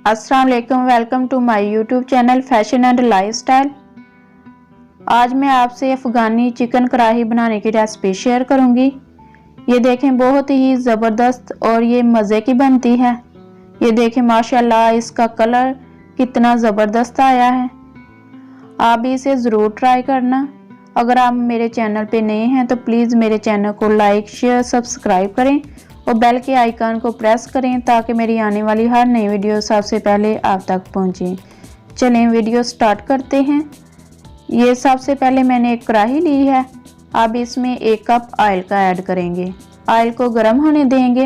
अस्सलाम वालेकुम, welcome to my YouTube channel fashion and lifestyle. आज मैं आपसे अफ़गानी चिकन कढ़ाई बनाने की रेसिपी शेयर करूंगी। ये देखें, बहुत ही ज़बरदस्त और ये मज़े की बनती है। ये देखें माशाल्लाह, इसका कलर कितना ज़बरदस्त आया है। आप भी इसे ज़रूर ट्राई करना। अगर आप मेरे चैनल पे नए हैं तो प्लीज़ मेरे चैनल को लाइक, शेयर, सब्सक्राइब करें और बेल के आइकन को प्रेस करें ताकि मेरी आने वाली हर नई वीडियो सबसे पहले आप तक पहुंचे। चलें वीडियो स्टार्ट करते हैं। ये सबसे पहले मैंने एक कढ़ाई ली है। अब इसमें 1 कप ऑयल का ऐड करेंगे। ऑयल को गर्म होने देंगे।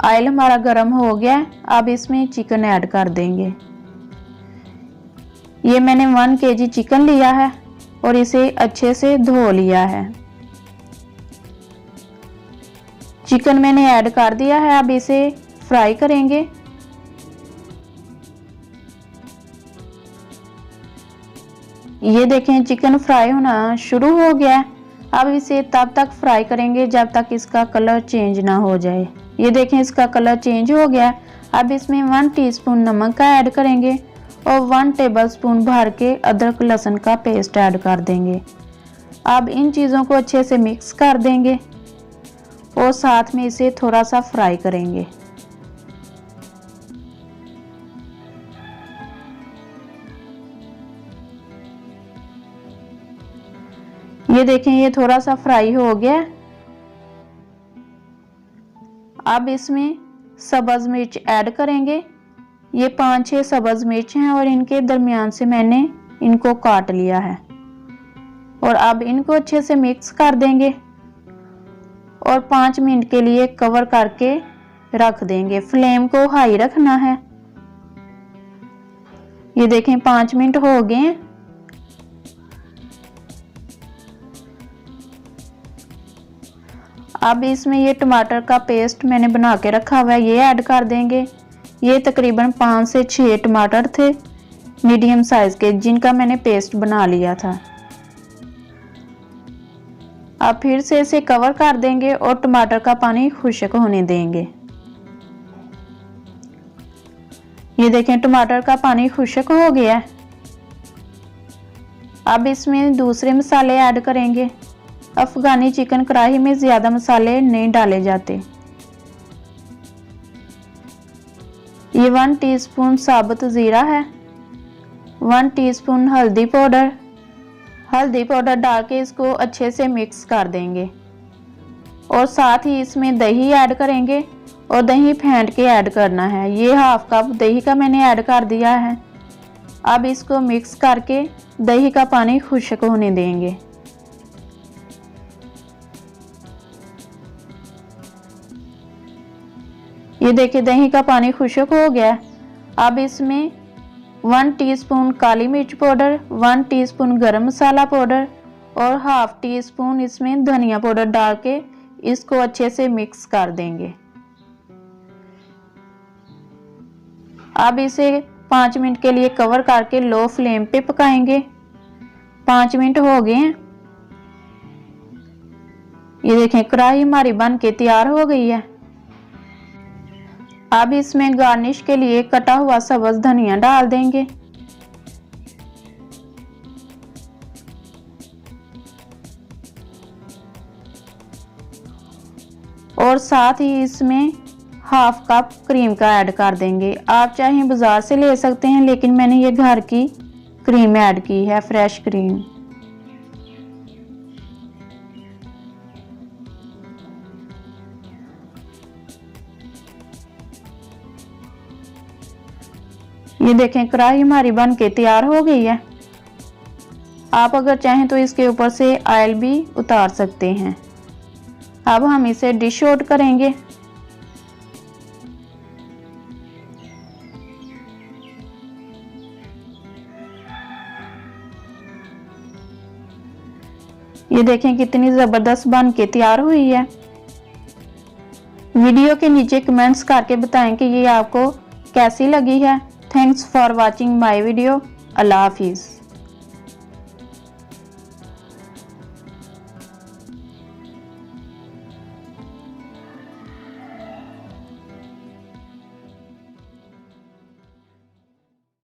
ऑयल हमारा गर्म हो गया। अब इसमें चिकन ऐड कर देंगे। ये मैंने 1 kg चिकन लिया है और इसे अच्छे से धो लिया है। चिकन मैंने ऐड कर दिया है। अब इसे फ्राई करेंगे। ये देखें, चिकन फ्राई होना शुरू हो गया है। अब इसे तब तक फ्राई करेंगे जब तक इसका कलर चेंज ना हो जाए। ये देखें, इसका कलर चेंज हो गया। अब इसमें 1 टीस्पून नमक का ऐड करेंगे और 1 टेबलस्पून भर के अदरक लहसुन का पेस्ट ऐड कर देंगे। अब इन चीज़ों को अच्छे से मिक्स कर देंगे और साथ में इसे थोड़ा सा फ्राई करेंगे। ये देखें, ये थोड़ा सा फ्राई हो गया। अब इसमें सब्ज मिर्च ऐड करेंगे। ये 5-6 सब्ज मिर्च हैं और इनके दरमियान से मैंने इनको काट लिया है। और अब इनको अच्छे से मिक्स कर देंगे और 5 मिनट के लिए कवर करके रख देंगे। फ्लेम को हाई रखना है। ये देखें, 5 मिनट हो गए हैं। अब इसमें ये टमाटर का पेस्ट मैंने बना के रखा हुआ है, ये ऐड कर देंगे। ये तकरीबन 5 से 6 टमाटर थे मीडियम साइज के, जिनका मैंने पेस्ट बना लिया था। अब फिर से इसे कवर कर देंगे और टमाटर का पानी खुश्क होने देंगे। ये देखें, टमाटर का पानी खुश्क हो गया है। अब इसमें दूसरे मसाले ऐड करेंगे। अफगानी चिकन कढ़ाई में ज़्यादा मसाले नहीं डाले जाते। ये 1 टीस्पून साबुत ज़ीरा है, 1 टीस्पून हल्दी पाउडर डाल के इसको अच्छे से मिक्स कर देंगे और साथ ही इसमें दही ऐड करेंगे और दही फेंट के ऐड करना है। ये 1/2 कप दही का मैंने ऐड कर दिया है। अब इसको मिक्स करके दही का पानी खुश्क होने देंगे। ये देखिए, दही का पानी खुश्क हो गया। अब इसमें 1 टीस्पून काली मिर्च पाउडर, 1 टीस्पून गरम मसाला पाउडर और 1/2 टीस्पून इसमें धनिया पाउडर डाल के इसको अच्छे से मिक्स कर देंगे। अब इसे 5 मिनट के लिए कवर करके लो फ्लेम पे पकाएंगे। 5 मिनट हो गए हैं। ये देखें, कढ़ाई हमारी बन के तैयार हो गई है। अब इसमें गार्निश के लिए कटा हुआ सब्ज धनिया डाल देंगे। और साथ ही इसमें 1/2 कप क्रीम का ऐड कर देंगे। आप चाहें बाजार से ले सकते हैं, लेकिन मैंने ये घर की क्रीम ऐड की है, फ्रेश क्रीम। ये देखें, कढ़ाई हमारी बन के तैयार हो गई है। आप अगर चाहें तो इसके ऊपर से ऑयल भी उतार सकते हैं। अब हम इसे डिश आउट करेंगे। ये देखें, कितनी ज़बरदस्त बन के तैयार हुई है। वीडियो के नीचे कमेंट्स करके बताएं कि ये आपको कैसी लगी है। Thanks for watching my video. Allah Hafiz.